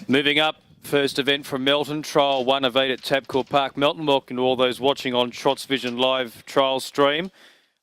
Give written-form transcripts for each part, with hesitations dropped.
Moving up, first event from Melton, trial 1 of 8 at Tabcorp Park. Melton, welcome to all those watching on Trots Vision live trial stream.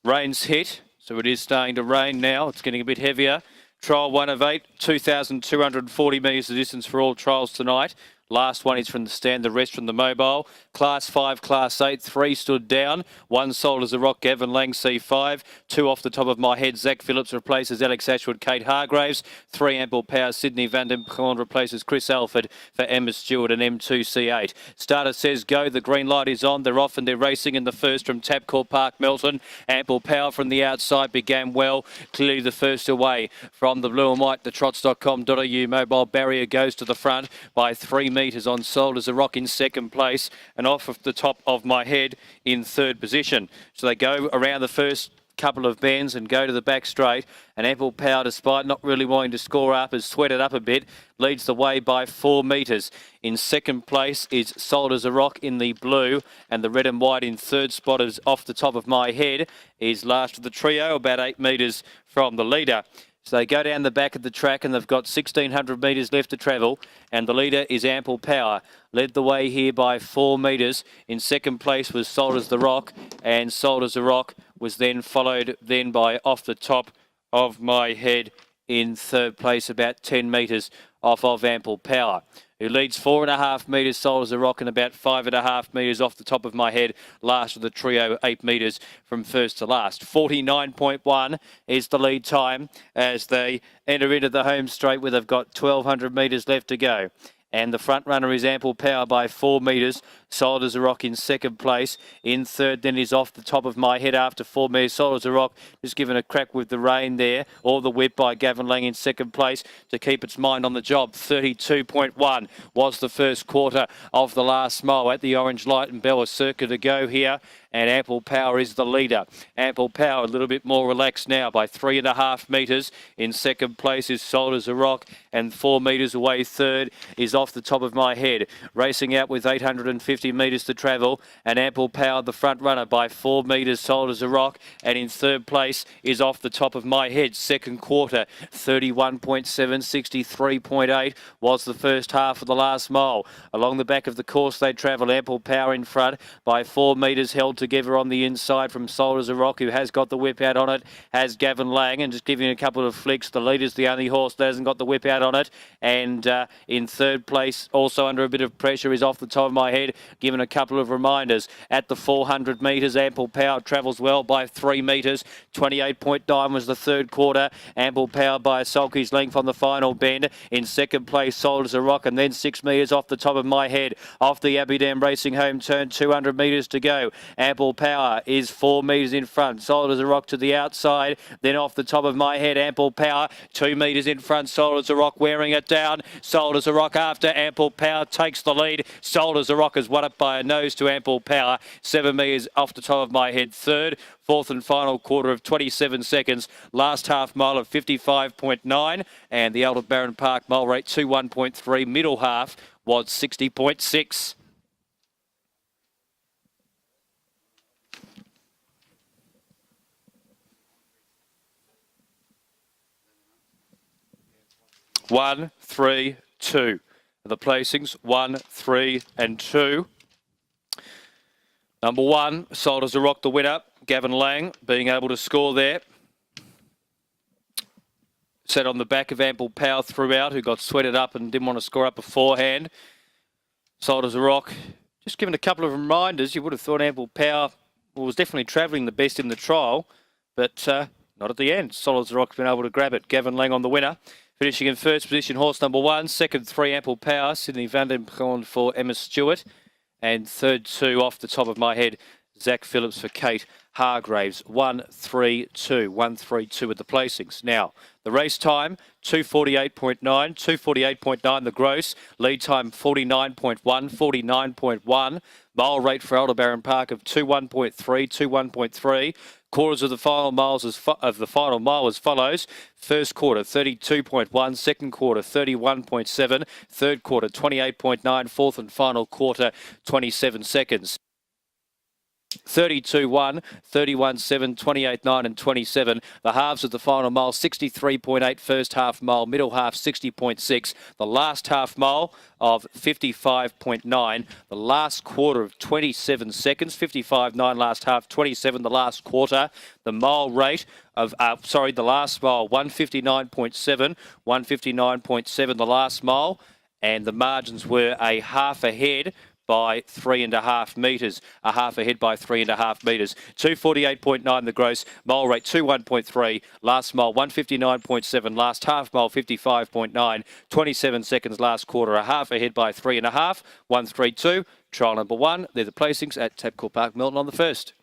Rain's hit, so it is starting to rain now. It's getting a bit heavier. Trial 1 of 8, 2,240 metres the distance for all trials tonight. Last one is from the stand, the rest from the mobile. Class 5, Class 8, 3 stood down. 1 sold as a rock, Gavin Lang, C5. 2 off the top of my head, Zach Phillips replaces Alex Ashwood, Kate Hargraves. 3 Ample Power, Sydney Van Den Pond replaces Chris Alford for Emma Stewart and M2C8. Starter says go, the green light is on. They're off and they're racing in the first from Tabcorp Park, Melton. Ample Power from the outside began well. Clearly the first away from the blue and white. The trots.com.au mobile barrier goes to the front by 3 metres on sold as a rock in second place and off of the top of my head in third position. So they go around the first couple of bends and go to the back straight, and Ample Power, despite not really wanting to score up, has sweated up a bit, leads the way by 4 metres. In second place is Sold as a Rock in the blue, and the red and white in third spot is off the top of my head is last of the trio, about 8 metres from the leader. So they go down the back of the track and they've got 1,600 metres left to travel, and the leader is Ample Power. Led the way here by 4 metres. In second place was Sold as the Rock, and Sold as a Rock was then followed then by Off the Top of My Head in third place, about 10 metres off of Ample Power, who leads 4.5 metres, Sold as a Rock, and about 5.5 metres off the top of my head, last of the trio, 8 metres from first to last. 49.1 is the lead time as they enter into the home straight where they've got 1,200 metres left to go. And the front runner is Ample Power by 4 metres. Sold as a Rock in second place. In third then is Off the Top of My Head after 4 metres. Sold as a Rock just given a crack with the rain there. Or the whip by Gavin Lang in second place to keep its mind on the job. 32.1 was the first quarter of the last mile at the Orange Light and Bella Circuit to go here. And Ample Power is the leader. Ample Power a little bit more relaxed now by 3.5 metres. In second place is Sold as a Rock, and 4 metres away third is Off the Top of My Head. Racing out with 850 metres to travel, and Ample Power the front runner by 4 metres, Sold as a Rock, and in third place is Off the Top of My Head. Second quarter, 31.7, 63.8 was the first half of the last mile. Along the back of the course they travel, Ample Power in front by 4 metres, held together on the inside from Sold as a Rock, who has got the whip out on it, has Gavin Lang, and just giving a couple of flicks. The leader's the only horse that hasn't got the whip out on it, and in third place, also under a bit of pressure, is Off the Top of My Head, given a couple of reminders. At the 400 metres, Ample Power travels well by 3 metres. 28.9 was the third quarter. Ample Power by a sulky's length on the final bend. In second place, Sold as a Rock, and then 6 metres Off the Top of My Head. Off the Aberdeen Racing home turn, 200 metres to go. Ample Power is 4 metres in front. Sold as a Rock to the outside. Then Off the Top of My Head, Ample Power 2 metres in front. Sold as a Rock wearing it down. Sold as a Rock after. Ample Power takes the lead. Sold as a Rock has won it by a nose to Ample Power. 7 metres Off the Top of My Head third. Fourth and final quarter of 27 seconds. Last half mile of 55.9. And the Aldebaran Park mile rate 21.3. Middle half was 60.6. One, 3, 2. The placings 1, 3, and 2. Number 1, Sold as a Rock, the winner. Gavin Lang being able to score there. Sat on the back of Ample Power throughout, who got sweated up and didn't want to score up beforehand. Sold as a Rock, just given a couple of reminders. You would have thought Ample Power was definitely travelling the best in the trial, but not at the end. Sold as a Rock's been able to grab it. Gavin Lang on the winner. Finishing in first position, horse number 1. Second, 3, Ample Power. Sydney Van Den Pond for Emma Stewart. And third, 2, Off the Top of My Head, Zach Phillips for Kate Hargraves. 1, 3, 2. 1, 3, 2 with the placings. Now, the race time, 2:48.9. 2:48.9 the gross. Lead time, 49.1. 49.1. Mile rate for Aldebaran Park of 21.3. 21.3. Quarters of the final miles as follows. First quarter 32.1, second quarter 31.7, third quarter 28.9, fourth and final quarter 27 seconds. 32-1, 31-7, 28-9 and 27. The halves of the final mile, 63.8 first half mile, middle half 60.6. The last half mile of 55.9. The last quarter of 27 seconds, 55.9 last half, 27 the last quarter. The mile rate of, the last mile, 159.7, 159.7 the last mile. And the margins were a half ahead by 3.5 metres, a half ahead by 3.5 metres. 248.9 the gross, mile rate 21.3, last mile 159.7, last half mile 55.9, 27 seconds last quarter, a half ahead by 3.5, 132, trial number 1. They're the placings at Tabcorp Park, Melton on the 1st.